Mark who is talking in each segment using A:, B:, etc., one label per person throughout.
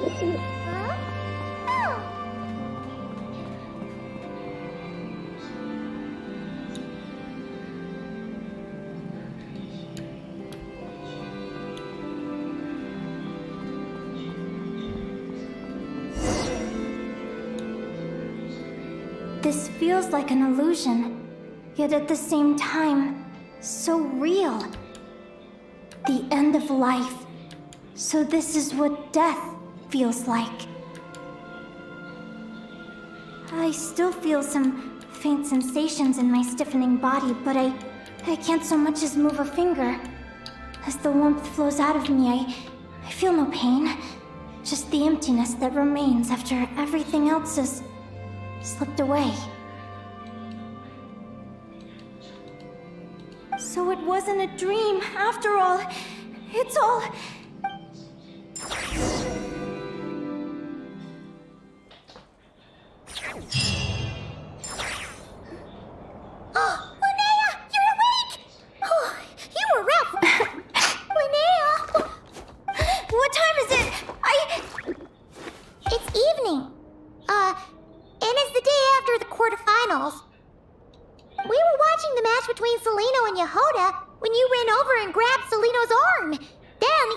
A: Huh? Oh.
B: This feels like an illusion, yet at the same time, so real. The end of life. So this is what death feels like. I still feel some faint sensations in my stiffening body, but I can't so much as move a finger. As the warmth flows out of me, I feel no pain. Just the emptiness that remains after everything else has slipped away. So it wasn't a dream, after all. It's all...
A: Oh, Linnea! You're awake! Oh, you were Ralph! Linnea!
B: What time is it?
A: It's evening. And it's the day after the quarterfinals. We were watching the match between Celino and Yehoda when you ran over and grabbed Celino's arm. Then,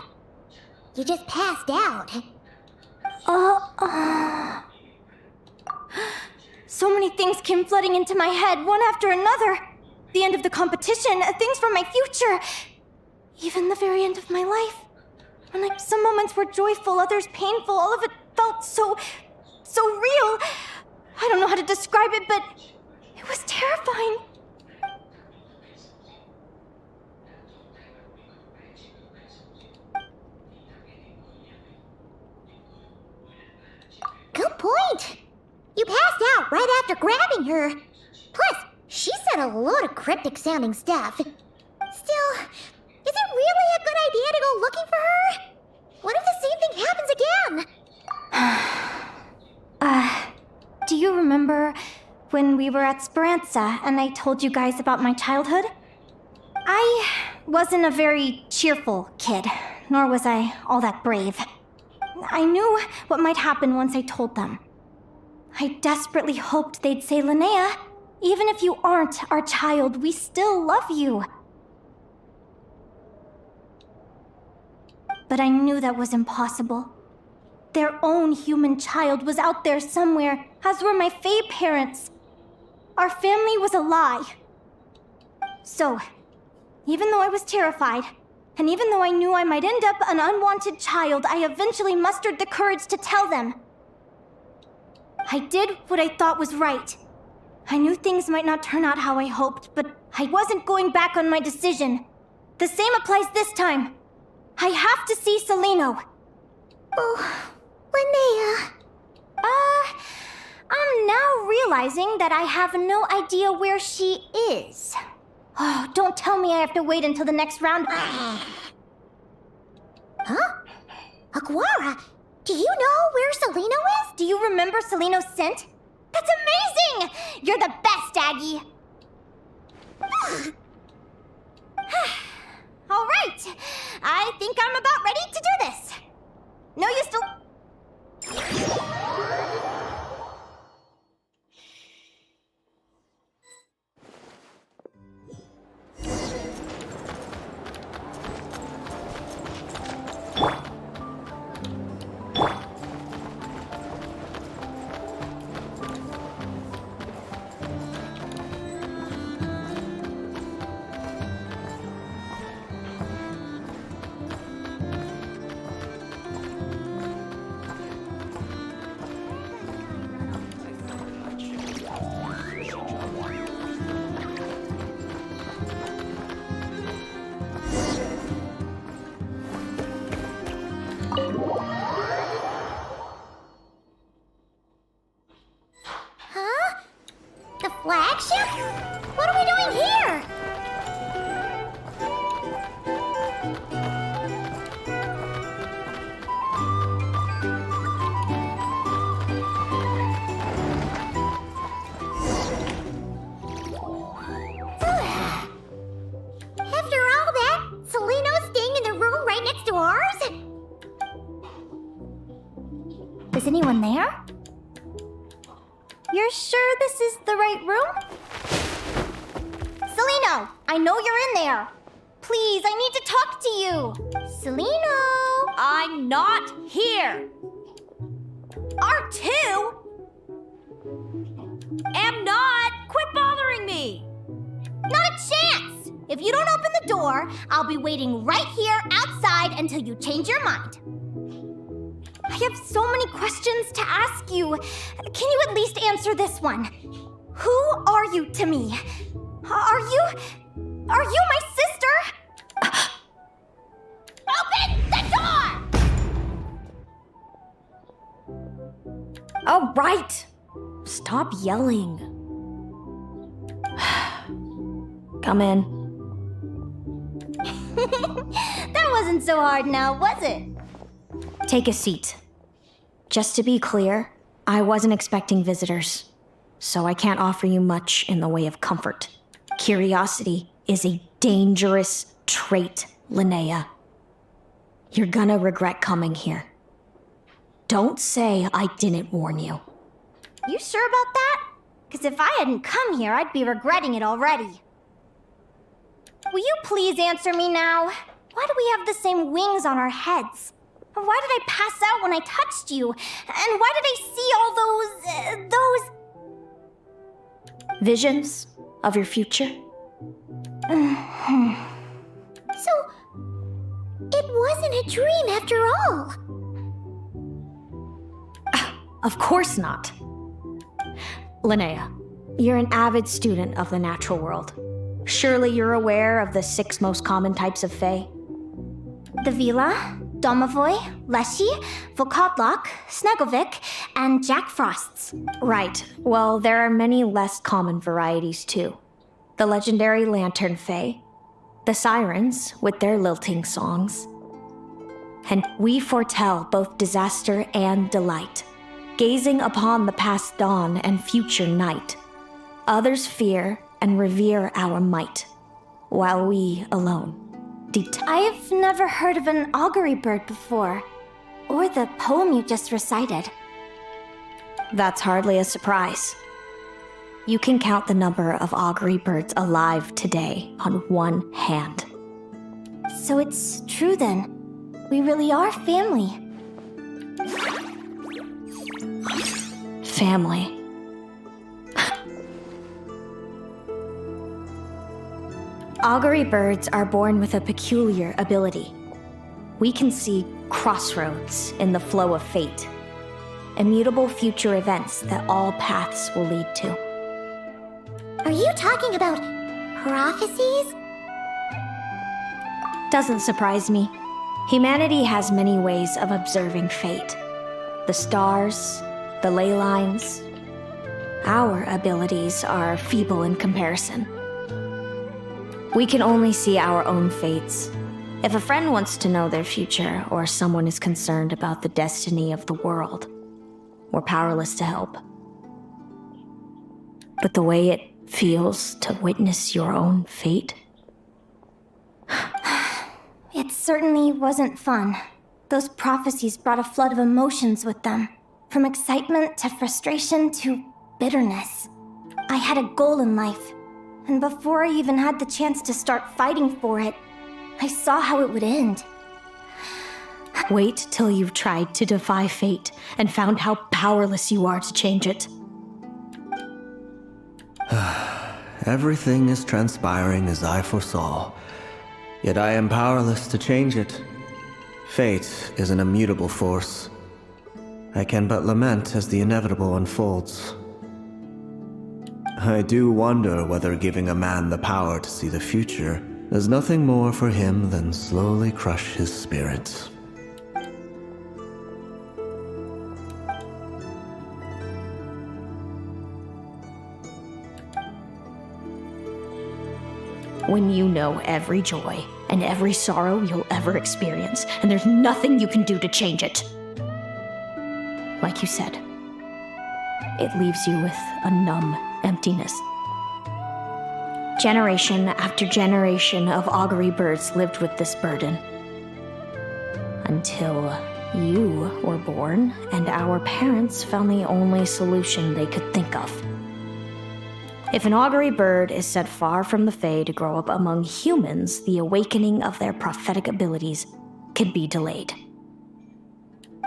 A: you just passed out.
B: So many things came flooding into my head, one after another. The end of the competition, things from my future. Even the very end of my life. When some moments were joyful, others painful, all of it felt so real. I don't know how to describe it, but it was terrifying.
A: Good point. You passed out right after grabbing her. Plus, she said a load of cryptic sounding stuff. Still, is it really a good idea to go looking for her? What if the same thing happens again?
B: Do you remember when we were at Speranza and I told you guys about my childhood? I wasn't a very cheerful kid, nor was I all that brave. I knew what might happen once I told them. I desperately hoped they'd say, Linnea, even if you aren't our child, we still love you. But I knew that was impossible. Their own human child was out there somewhere, as were my Fae parents. Our family was a lie. So, even though I was terrified, and even though I knew I might end up an unwanted child, I eventually mustered the courage to tell them. I did what I thought was right. I knew things might not turn out how I hoped, but I wasn't going back on my decision. The same applies this time. I have to see Celino.
A: Oh, Linnea.
B: I'm now realizing that I have no idea where she is. Oh, don't tell me I have to wait until the next round.
A: Huh? Aguara, do you know where Celino is?
B: Do you remember Celino's scent? That's amazing! You're the best, Aggie! All right, I think I'm about ready to do this. No, you still...
A: Huh? The flagship? What are we doing here? After all that, Celino's staying in the room right next to ours?
B: Is anyone there? You're sure this is the right room? Celino, I know you're in there. Please, I need to talk to you. Celino!
C: I'm not here.
B: R2?
C: Am not. Quit bothering me.
B: Not a chance! If you don't open the door, I'll be waiting right here outside until you change your mind. I have so many questions to ask you. Can you at least answer this one? Who are you to me? Are you my sister? Open the door!
C: All right. Stop yelling. Come in.
B: That wasn't so hard now, was it?
C: Take a seat. Just to be clear, I wasn't expecting visitors, so I can't offer you much in the way of comfort. Curiosity is a dangerous trait, Linnea. You're gonna regret coming here. Don't say I didn't warn you.
B: You sure about that? Because if I hadn't come here, I'd be regretting it already. Will you please answer me now? Why do we have the same wings on our heads? Why did I pass out when I touched you? And why did I see all those...
C: Visions of your future?
A: So, it wasn't a dream after all.
C: Of course not. Linnea, you're an avid student of the natural world. Surely you're aware of the 6 most common types of Fae?
B: The Vila, Domovoy, Leshy, Volkodlok, Snegovik, and Jack Frosts.
C: Right. Well, there are many less common varieties too. The legendary Lantern Fae, the Sirens with their lilting songs. And we foretell both disaster and delight, gazing upon the past dawn and future night. Others fear and revere our might, while we alone
B: I've never heard of an augury bird before, or the poem you just recited.
C: That's hardly a surprise. You can count the number of augury birds alive today on one hand.
B: So it's true then. We really are family.
C: Family. Augury birds are born with a peculiar ability. We can see crossroads in the flow of fate, immutable future events that all paths will lead to.
A: Are you talking about prophecies?
C: Doesn't surprise me. Humanity has many ways of observing fate. The stars, the ley lines. Our abilities are feeble in comparison. We can only see our own fates. If a friend wants to know their future, or someone is concerned about the destiny of the world, we're powerless to help. But the way it feels to witness your own fate?
B: It certainly wasn't fun. Those prophecies brought a flood of emotions with them. From excitement to frustration to bitterness. I had a goal in life, and before I even had the chance to start fighting for it, I saw how it would end.
C: Wait till you've tried to defy fate and found how powerless you are to change it.
D: Everything is transpiring as I foresaw, yet I am powerless to change it. Fate is an immutable force. I can but lament as the inevitable unfolds. I do wonder whether giving a man the power to see the future does nothing more for him than slowly crush his spirit.
C: When you know every joy and every sorrow you'll ever experience, and there's nothing you can do to change it. Like you said, it leaves you with a numb emptiness. Generation after generation of augury birds lived with this burden. Until You were born, and our parents found the only solution they could think of. If an augury bird is set far from the Fae to grow up among humans, the awakening of their prophetic abilities can be delayed.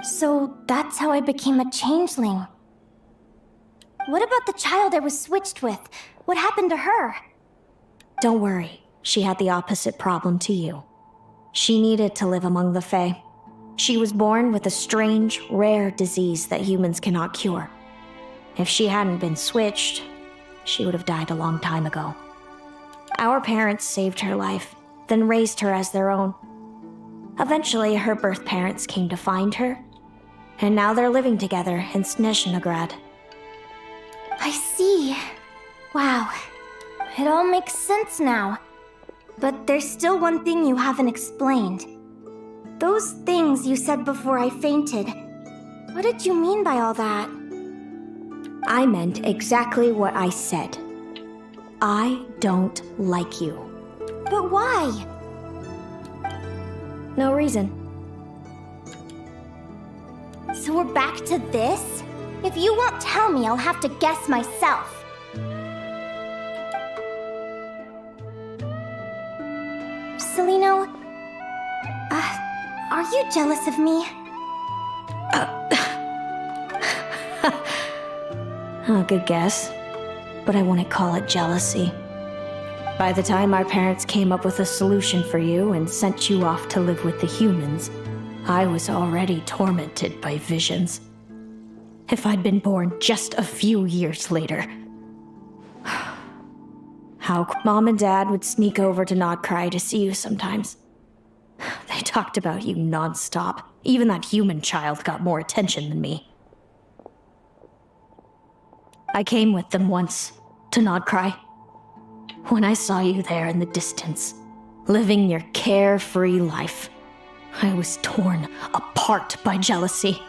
B: So that's how I became a changeling. What about the child I was switched with? What happened to her?
C: Don't worry, she had the opposite problem to you. She needed to live among the Fae. She was born with a strange, rare disease that humans cannot cure. If she hadn't been switched, she would have died a long time ago. Our parents saved her life, then raised her as their own. Eventually, her birth parents came to find her, and now they're living together in Snezhnograd.
B: I see. Wow. It all makes sense now. But there's still one thing you haven't explained. Those things you said before I fainted. What did you mean by all that?
C: I meant exactly what I said. I don't like you.
B: But why?
C: No reason.
B: So we're back to this? If you won't tell me, I'll have to guess myself. Celino, are you jealous of me?
C: Oh, good guess. But I wouldn't call it jealousy. By the time our parents came up with a solution for you and sent you off to live with the humans, I was already tormented by visions. If I'd been born just a few years later. How Mom and Dad would sneak over to Nodcry to see you sometimes. They talked about you nonstop. Even that human child got more attention than me. I came with them once to Nodcry. When I saw you there in the distance, living your carefree life, I was torn apart by jealousy.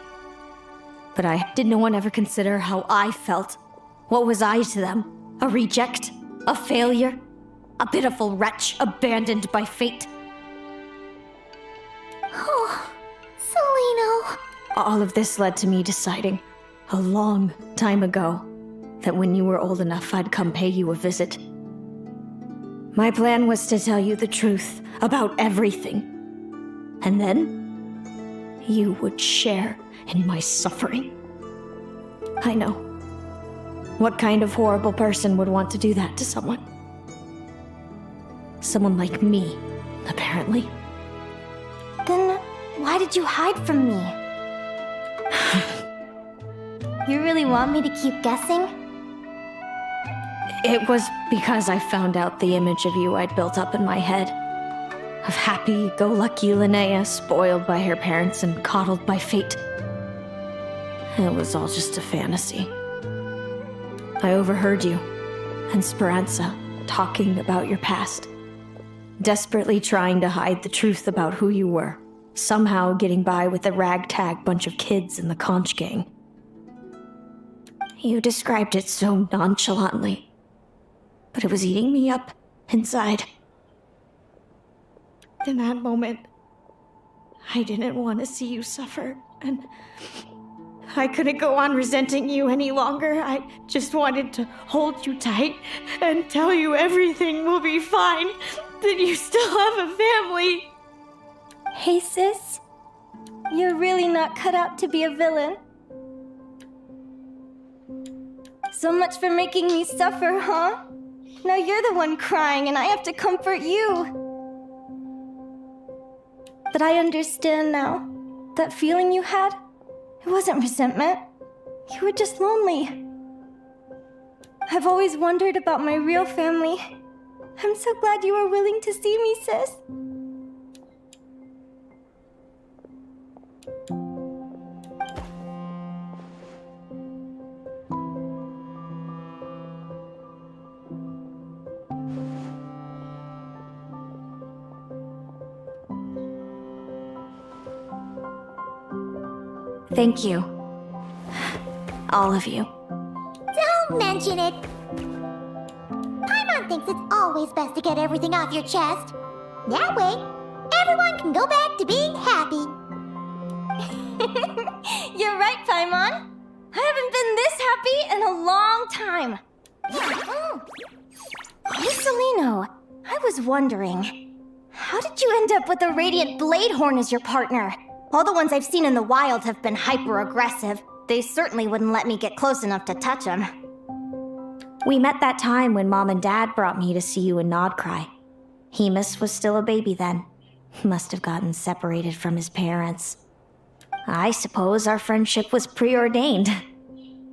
C: But did no one ever consider how I felt? What was I to them? A reject? A failure? A pitiful wretch abandoned by fate?
B: Oh, Celino.
C: All of this led to me deciding, a long time ago, that when you were old enough, I'd come pay you a visit. My plan was to tell you the truth about everything. And then, you would share in my suffering. I know. What kind of horrible person would want to do that to someone? Someone like me, apparently.
B: Then why did you hide from me? You really want me to keep guessing?
C: It was because I found out the image of you I'd built up in my head. Of happy-go-lucky Linnea, spoiled by her parents and coddled by fate. It was all just a fantasy. I overheard you and Speranza talking about your past. Desperately trying to hide the truth about who you were. Somehow getting by with a ragtag bunch of kids in the conch gang. You described it so nonchalantly. But it was eating me up inside. In that moment, I didn't want to see you suffer, and I couldn't go on resenting you any longer. I just wanted to hold you tight and tell you everything will be fine, that you still have a family.
B: Hey, sis. You're really not cut out to be a villain. So much for making me suffer, huh? Now you're the one crying and I have to comfort you. But I understand now. That feeling you had, it wasn't resentment. You were just lonely. I've always wondered about my real family. I'm so glad you were willing to see me, sis.
C: Thank you. All of you.
A: Don't mention it. Paimon thinks it's always best to get everything off your chest. That way, everyone can go back to being happy.
B: You're right, Paimon. I haven't been this happy in a long time. Oh. Hey, Celino. I was wondering, how did you end up with a Radiant Bladehorn as your partner? All the ones I've seen in the wild have been hyper-aggressive. They certainly wouldn't let me get close enough to touch them.
C: We met that time when Mom and Dad brought me to see you in Nodcry. Hemus was still a baby then. Must have gotten separated from his parents. I suppose our friendship was preordained.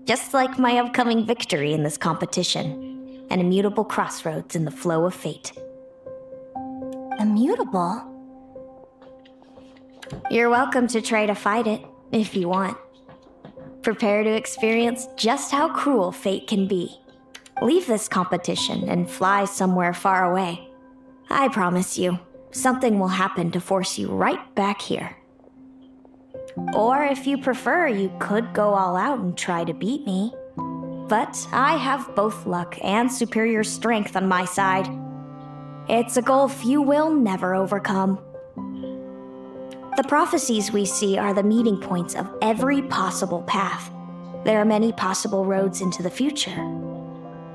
C: Just like my upcoming victory in this competition. An immutable crossroads in the flow of fate.
B: Immutable?
C: You're welcome to try to fight it, if you want. Prepare to experience just how cruel fate can be. Leave this competition and fly somewhere far away. I promise you, something will happen to force you right back here. Or if you prefer, you could go all out and try to beat me. But I have both luck and superior strength on my side. It's a gulf you will never overcome. The prophecies we see are the meeting points of every possible path. There are many possible roads into the future.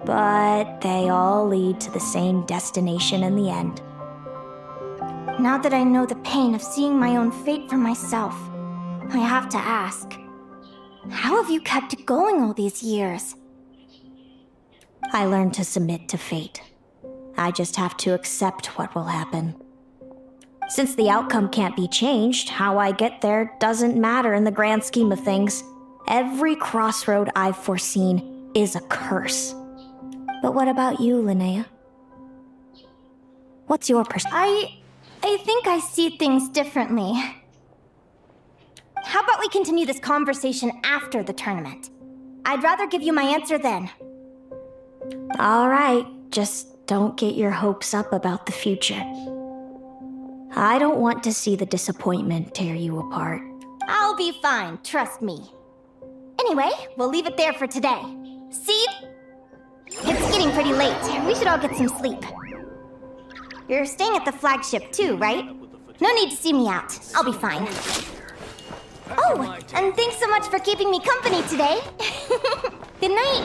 C: But they all lead to the same destination in the end.
B: Now that I know the pain of seeing my own fate for myself, I have to ask, how have you kept it going all these years?
C: I learned to submit to fate. I just have to accept what will happen. Since the outcome can't be changed, how I get there doesn't matter in the grand scheme of things. Every crossroad I've foreseen is a curse. But what about you, Linnea? What's your perspective?
B: I think I see things differently. How about we continue this conversation after the tournament? I'd rather give you my answer then.
C: All right, just don't get your hopes up about the future. I don't want to see the disappointment tear you apart.
B: I'll be fine, trust me. Anyway, we'll leave it there for today. See? It's getting pretty late. We should all get some sleep. You're staying at the flagship too, right? No need to see me out. I'll be fine. Oh, and thanks so much for keeping me company today. Good night.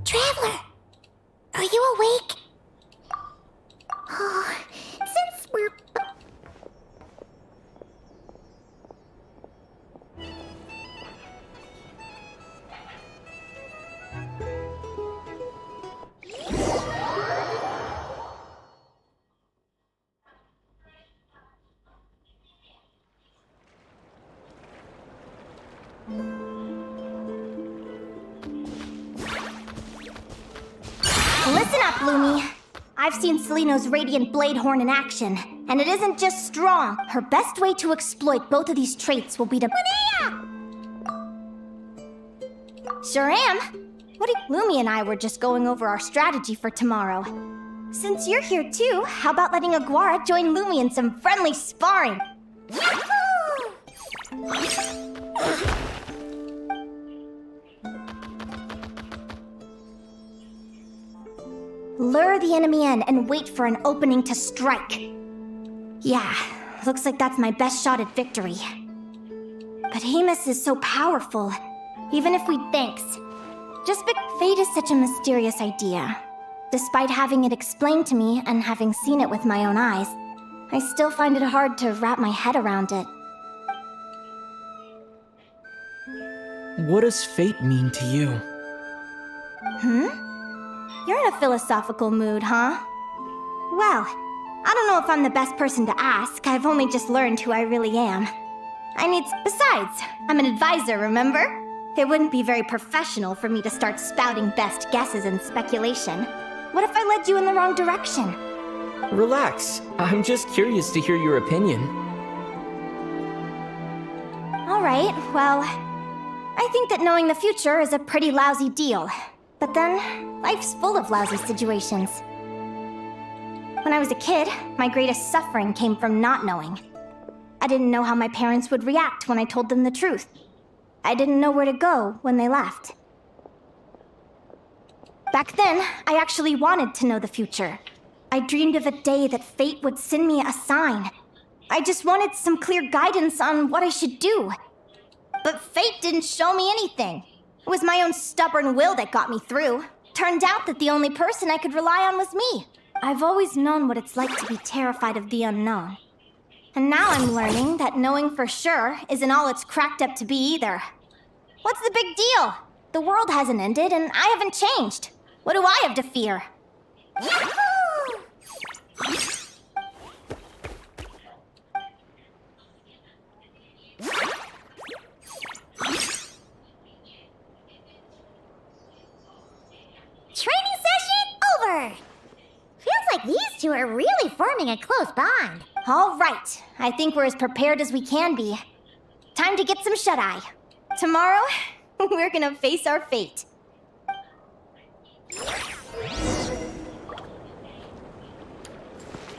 A: Traveler, are you awake? Oh, since we're...
B: Listen up, Lumi. I've seen Celino's Radiant Bladehorn in action, and it isn't just strong. Her best way to exploit both of these traits will be to... Linnea! Sure am. Lumi and I were just going over our strategy for tomorrow. Since you're here too, how about letting Aguara join Lumi in some friendly sparring? Yahoo! Lure the enemy in and wait for an opening to strike. Yeah, looks like that's my best shot at victory. But Hemus is so powerful, even if we thanks. Fate is such a mysterious idea. Despite having it explained to me and having seen it with my own eyes, I still find it hard to wrap my head around it.
E: What does fate mean to you?
B: You're in a philosophical mood, huh? Well, I don't know if I'm the best person to ask. I've only just learned who I really am. Besides, I'm an advisor, remember? It wouldn't be very professional for me to start spouting best guesses and speculation. What if I led you in the wrong direction?
E: Relax. I'm just curious to hear your opinion.
B: Alright, well, I think that knowing the future is a pretty lousy deal. But then, life's full of lousy situations. When I was a kid, my greatest suffering came from not knowing. I didn't know how my parents would react when I told them the truth. I didn't know where to go when they left. Back then, I actually wanted to know the future. I dreamed of a day that fate would send me a sign. I just wanted some clear guidance on what I should do. But fate didn't show me anything. It was my own stubborn will that got me through. Turned out that the only person I could rely on was me. I've always known what it's like to be terrified of the unknown. And now I'm learning that knowing for sure isn't all it's cracked up to be either. What's the big deal? The world hasn't ended and I haven't changed. What do I have to fear?
A: Training session over! Feels like these two are really forming a close bond.
B: All right, I think we're as prepared as we can be. Time to get some shut-eye. Tomorrow, we're gonna face our fate.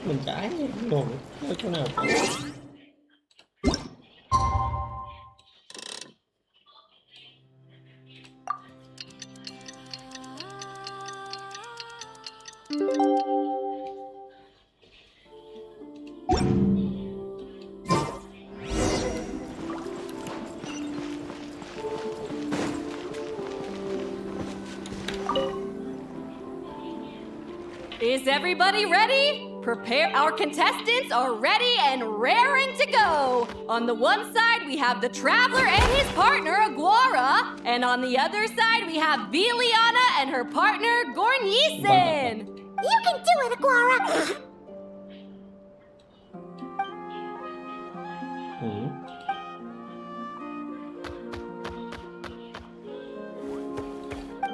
F: Mình trái ngồi ở chỗ nào?
G: Is everybody ready? Prepare. Our contestants are ready and raring to go. On the one side, we have the Traveler and his partner, Aguara. And on the other side, we have Viliana and her partner, Gornyesin.
A: You can do it, Aguara!
F: Ừ.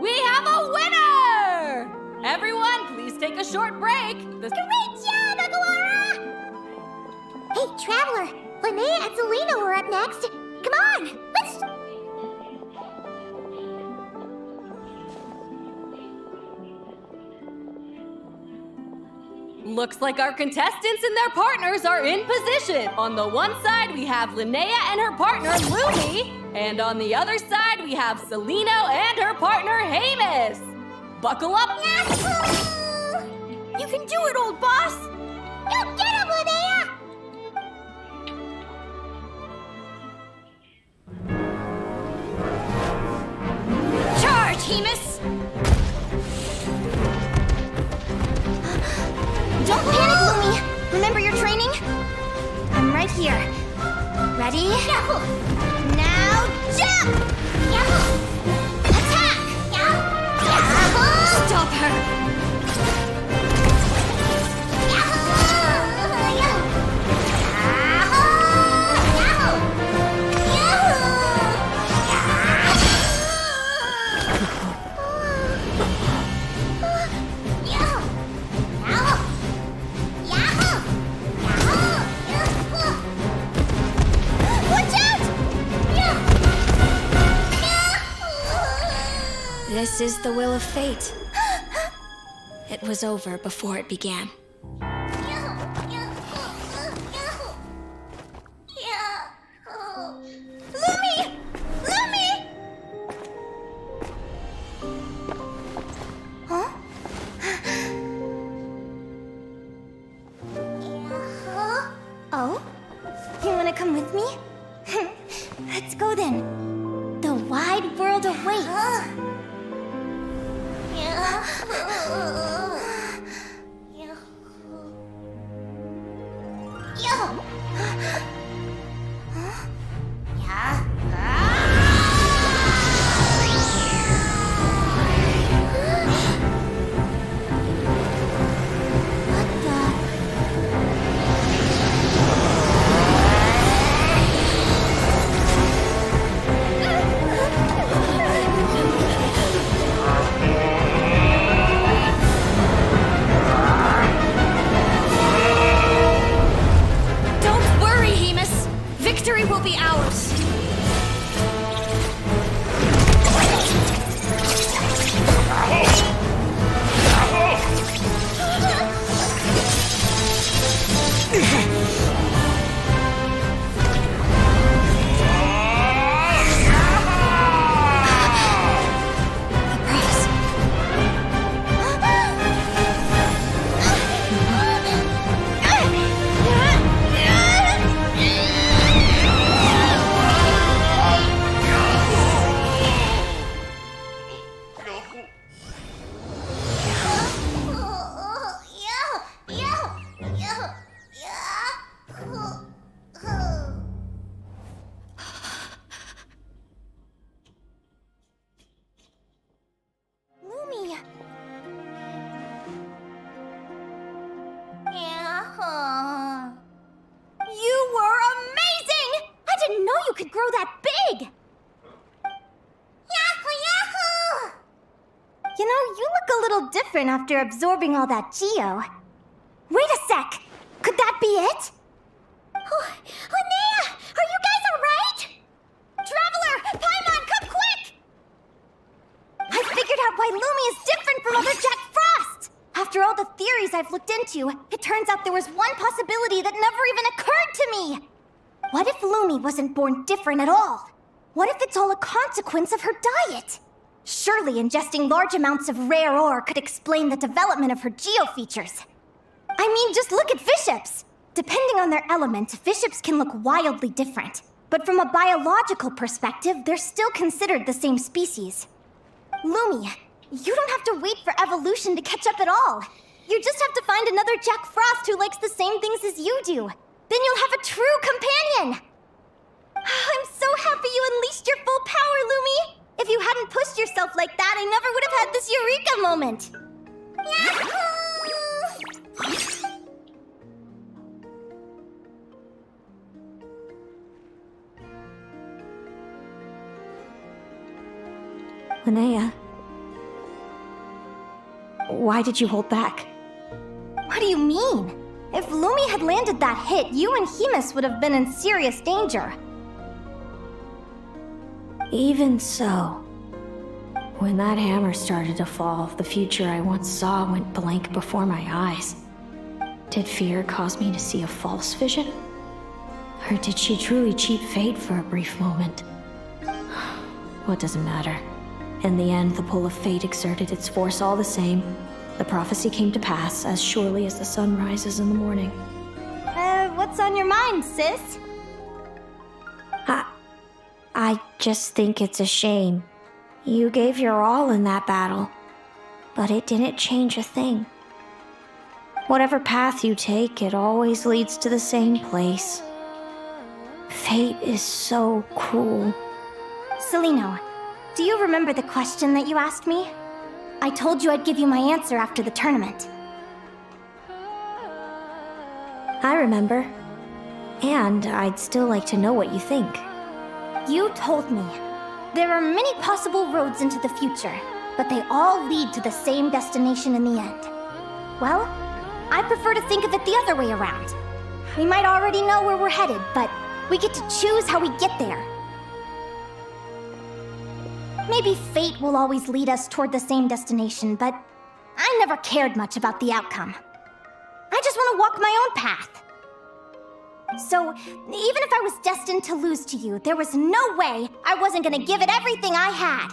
G: We have a winner! Everyone, please take a short break.
A: Great job, Aguara! Hey, Traveler, Linnea and Selena were up next. Come on, let's...
G: Looks like our contestants and their partners are in position. On the one side, we have Linnea and her partner, Lumi. And on the other side, we have Celino and her partner, Hamus. Buckle up.
B: You can do it, old boss!
A: You get him, Linnea!
B: Charge, Hemus! Don't panic, Lumi! Remember your training? I'm right here. Ready?
A: Yahoo!
B: Now jump!
A: Yahoo! Attack! Yahoo!
B: Stop her!
C: This is the will of fate. It was over before it began.
B: Lumi! Lumi! Huh? Oh? You wanna come with me? Let's go then. The wide world awaits.
G: Victory will be ours!
B: could grow that big!
A: Yahoo, yahoo!
B: You know, you look a little different after absorbing all that Geo. Wait a sec! Could that be it?
A: Oh, Linnea, are you guys alright?
B: Traveler! Paimon, come quick! I figured out why Lumi is different from other Jack Frost! After all the theories I've looked into, it turns out there was one possibility that never even occurred to me! What if Lumi wasn't born different at all? What if it's all a consequence of her diet? Surely ingesting large amounts of rare ore could explain the development of her geo features. I mean, just look at fiships! Depending on their element, fiships can look wildly different. But from a biological perspective, they're still considered the same species. Lumi, you don't have to wait for evolution to catch up at all. You just have to find another Jack Frost who likes the same things as you do. Then you'll have a true companion! I'm so happy you unleashed your full power, Lumi! If you hadn't pushed yourself like that, I never would have had this eureka moment!
C: Linnea, why did you hold back?
B: What do you mean? If Lumi had landed that hit, you and Hemus would have been in serious danger.
C: Even so, when that hammer started to fall, the future I once saw went blank before my eyes. Did fear cause me to see a false vision? Or did she truly cheat fate for a brief moment? What does it matter? In the end, the pull of fate exerted its force all the same. The prophecy came to pass as surely as the sun rises in the morning.
B: What's on your mind, sis?
C: I just think it's a shame. You gave your all in that battle, but it didn't change a thing. Whatever path you take, it always leads to the same place. Fate is so cruel.
B: Celino, do you remember the question that you asked me? I told you I'd give you my answer after the tournament.
C: I remember. And I'd still like to know what you think.
B: You told me. There are many possible roads into the future, but they all lead to the same destination in the end. Well, I prefer to think of it the other way around. We might already know where we're headed, but we get to choose how we get there. Maybe fate will always lead us toward the same destination, but I never cared much about the outcome. I just want to walk my own path. So, even if I was destined to lose to you, there was no way I wasn't gonna give it everything I had.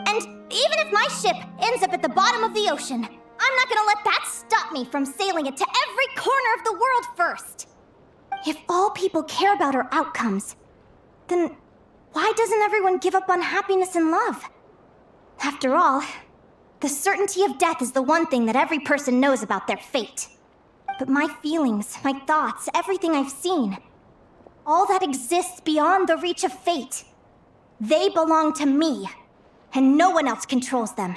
B: And even if my ship ends up at the bottom of the ocean, I'm not gonna let that stop me from sailing it to every corner of the world first. If all people care about are outcomes, then why doesn't everyone give up on happiness and love? After all, the certainty of death is the one thing that every person knows about their fate. But my feelings, my thoughts, everything I've seen, all that exists beyond the reach of fate, they belong to me, and no one else controls them.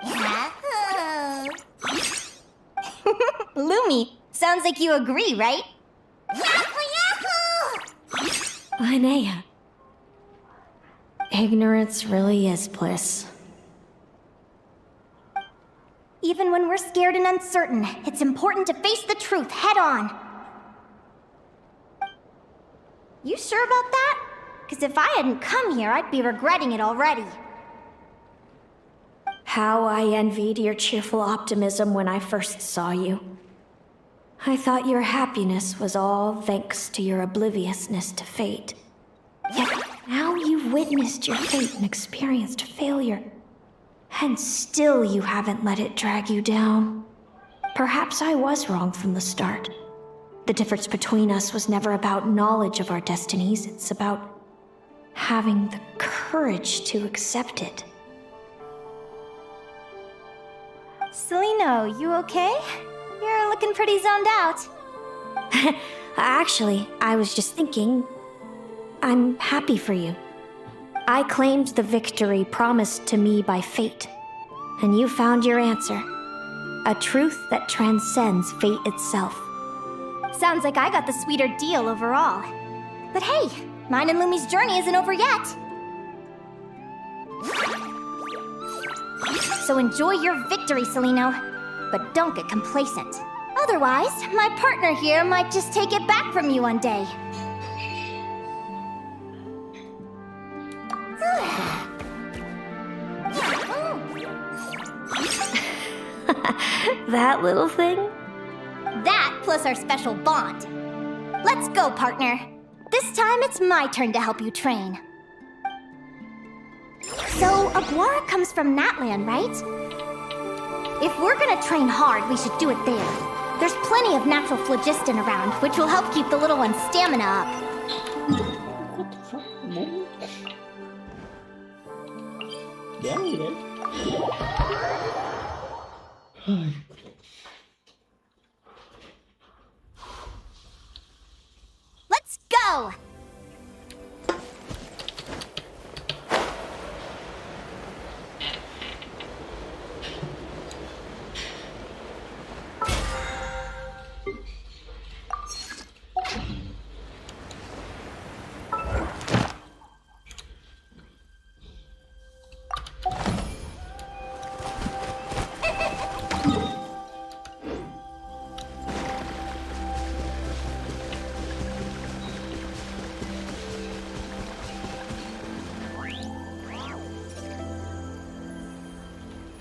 A: Yahoo!
B: Lumi, sounds like you agree, right?
A: Yahoo, yahoo!
C: Linnea. Ignorance really is bliss.
B: Even when we're scared and uncertain, it's important to face the truth head on. You sure about that? Because if I hadn't come here, I'd be regretting it already.
C: How I envied your cheerful optimism when I first saw you. I thought your happiness was all thanks to your obliviousness to fate. Yet now you've witnessed your fate and experienced failure. And still you haven't let it drag you down. Perhaps I was wrong from the start. The difference between us was never about knowledge of our destinies, it's about having the courage to accept it.
B: Celino, you okay? You're looking pretty zoned out.
C: Actually, I was just thinking, I'm happy for you. I claimed the victory promised to me by fate, and you found your answer. A truth that transcends fate itself.
B: Sounds like I got the sweeter deal overall. But hey, mine and Lumi's journey isn't over yet. So enjoy your victory, Celino. But don't get complacent. Otherwise, my partner here might just take it back from you one day.
C: That little thing?
B: That plus our special bond. Let's go, partner. This time it's my turn to help you train. So, Aguara comes from Natlan, right? If we're gonna train hard, we should do it there. There's plenty of natural phlogiston around, which will help keep the little one's stamina up.
F: What the fuck? Bố. Dám gì đấy?
B: Let's go!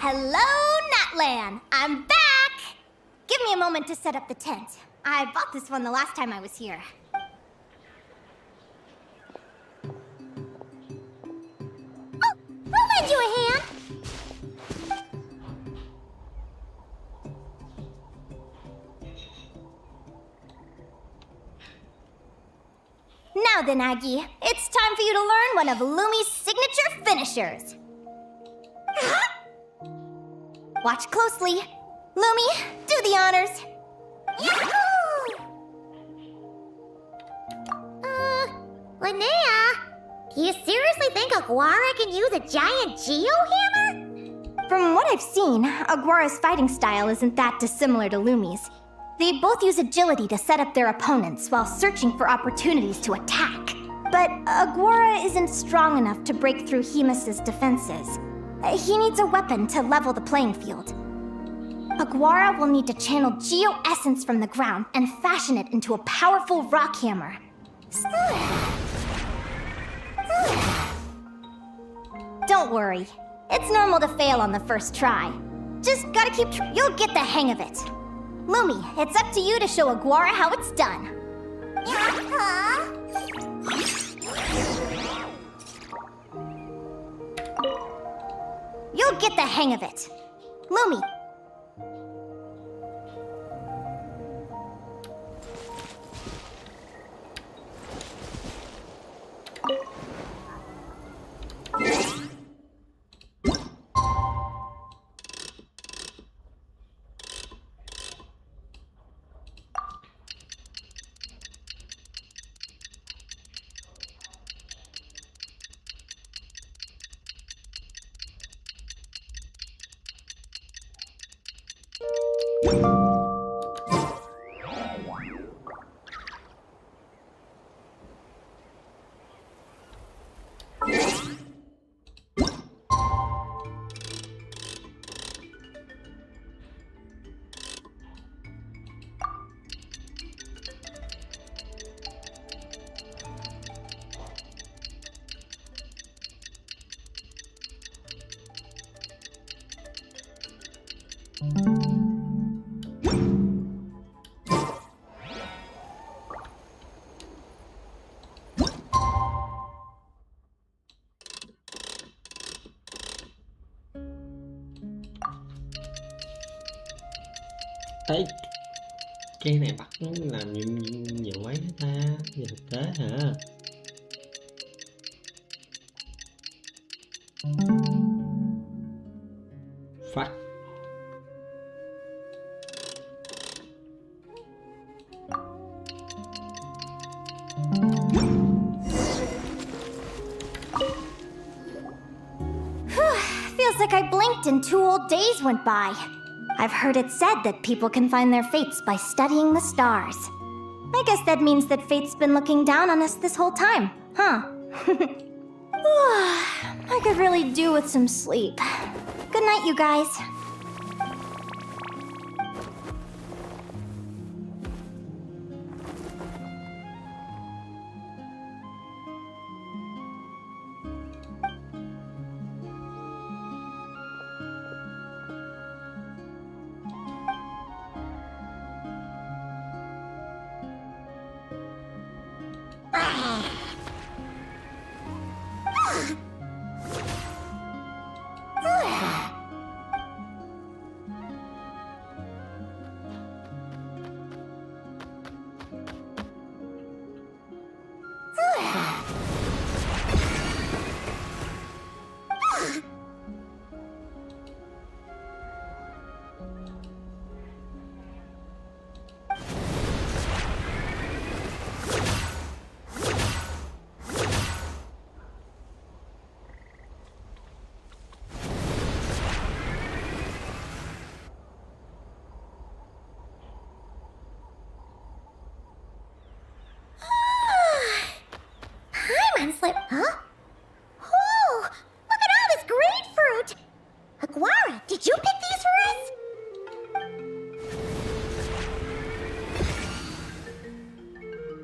B: Hello, Natlan! I'm back! Give me a moment to set up the tent. I bought this one the last time I was here.
A: Oh, I'll lend you a hand.
B: Now then, Aggie, it's time for you to learn one of Lumi's signature finishers. Watch closely. Lumi, do the honors.
A: Yahoo! Linnea, do you seriously think Aguara can use a giant geohammer?
B: From what I've seen, Aguara's fighting style isn't that dissimilar to Lumi's. They both use agility to set up their opponents while searching for opportunities to attack. But Aguara isn't strong enough to break through Hemus's defenses. He needs a weapon to level the playing field. Aguara will need to channel Geo Essence from the ground and fashion it into a powerful rock hammer. Don't worry. It's normal to fail on the first try. Just gotta keep you'll get the hang of it. Lumi, it's up to you to show Aguara how it's done. You'll get the hang of it. Lumi.
F: Đấy, cái này bắt nó làm nhiều mấy hết ta, về thực tế hả? Phát.
B: Feels like I blinked and 2 whole days went by. I've heard it said that people can find their fates by studying the stars. I guess that means that fate's been looking down on us this whole time, huh? I could really do with some sleep. Good night, you guys.
A: Slip, huh? Oh, look at all this grapefruit! Aguara, did you pick these for us?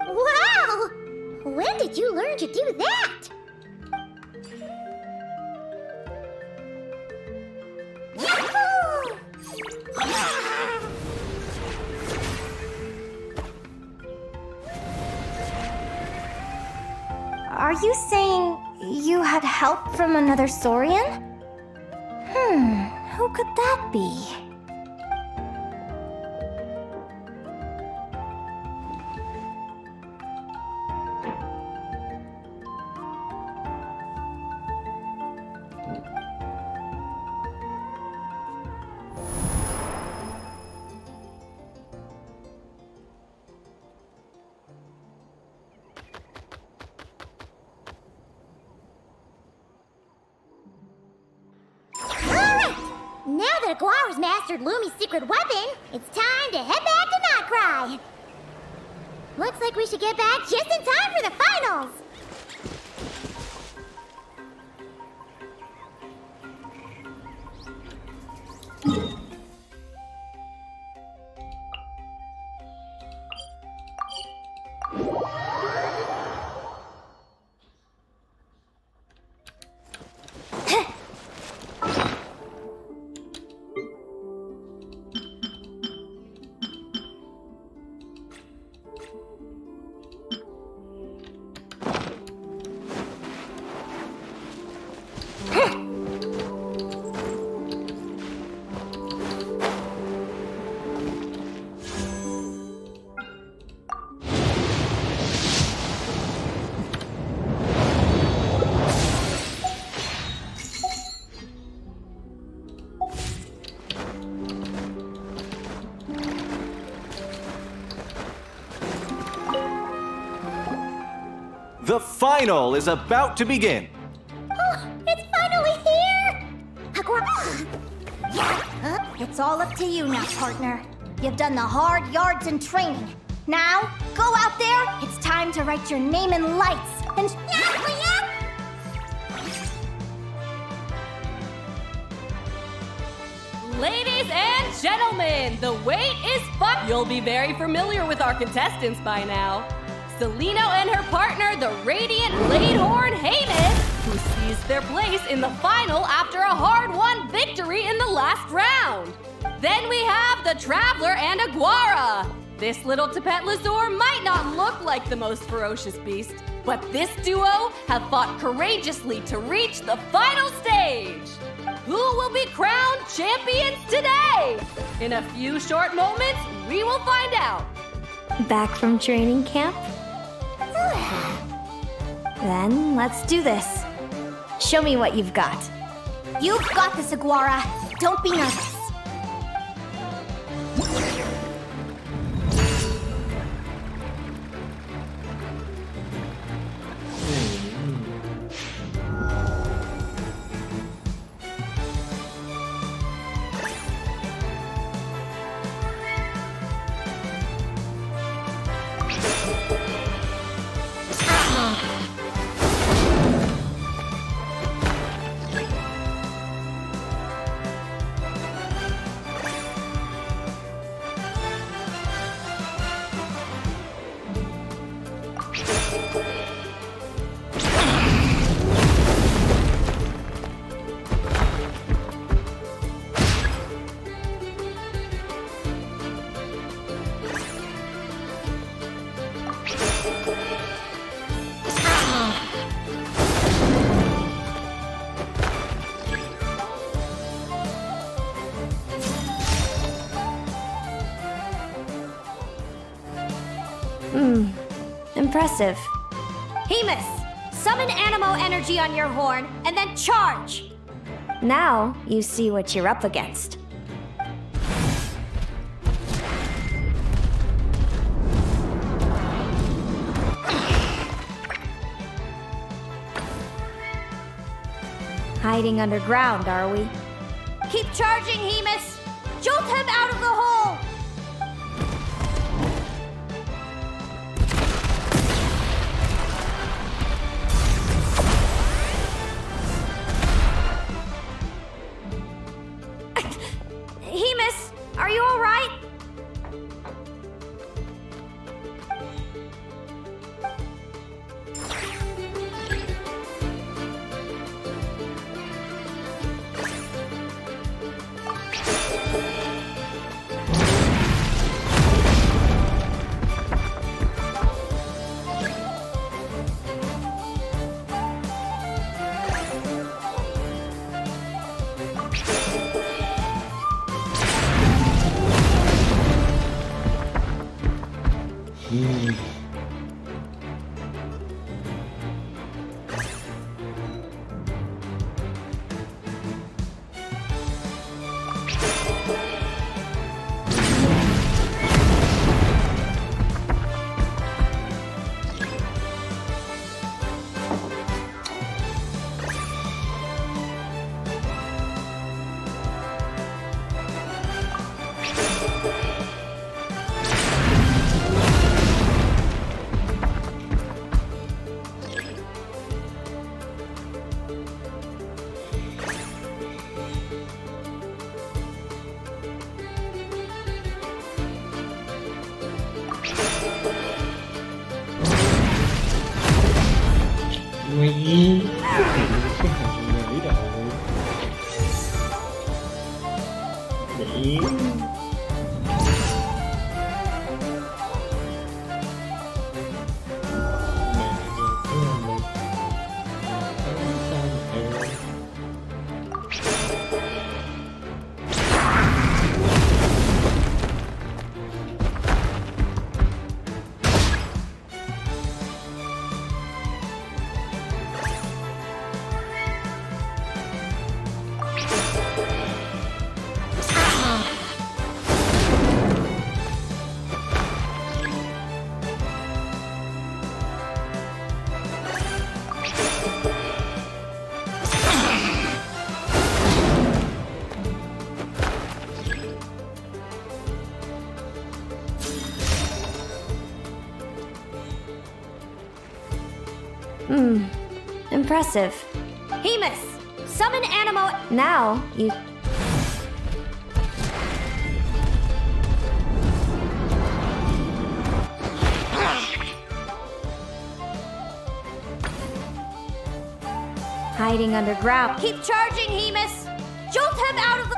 A: Wow! When did you learn to do that? Yahoo!
B: Are you saying you had help from another Saurian? Who could that be?
A: Now that Aguara's mastered Lumi's secret weapon, it's time to head back to Nightcry. Looks like we should get back just in time for the finals.
H: The final is about to begin.
A: Oh, it's finally here! Aguara!
B: It's all up to you now, partner. You've done the hard yards in training. Now, go out there. It's time to write your name in lights and...
G: Ladies and gentlemen, the wait is fun. You'll be very familiar with our contestants by now. Celino and her partner, the radiant Bladehorn Heyman, who seized their place in the final after a hard-won victory in the last round. Then we have the Traveler and Aguara. This little Tapet-Lazur might not look like the most ferocious beast, but this duo have fought courageously to reach the final stage. Who will be crowned champions today? In a few short moments, we will find out.
C: Back from training camp? Then let's do this. Show me what you've got.
B: You've got this, Aguara. Don't be nervous.
C: Impressive.
B: Hemus, summon Animo energy on your horn and then charge!
C: Now you see what you're up against. Hiding underground, are we?
B: Keep charging, Hemus! Jolt him out of the hole! Hemus, are you alright?
F: Nguy cái thằng này lý đầu để
C: Impressive.
B: Hemus, summon Animo.
C: Now you... Hiding underground.
B: Keep charging, Hemus! Jolt him out of the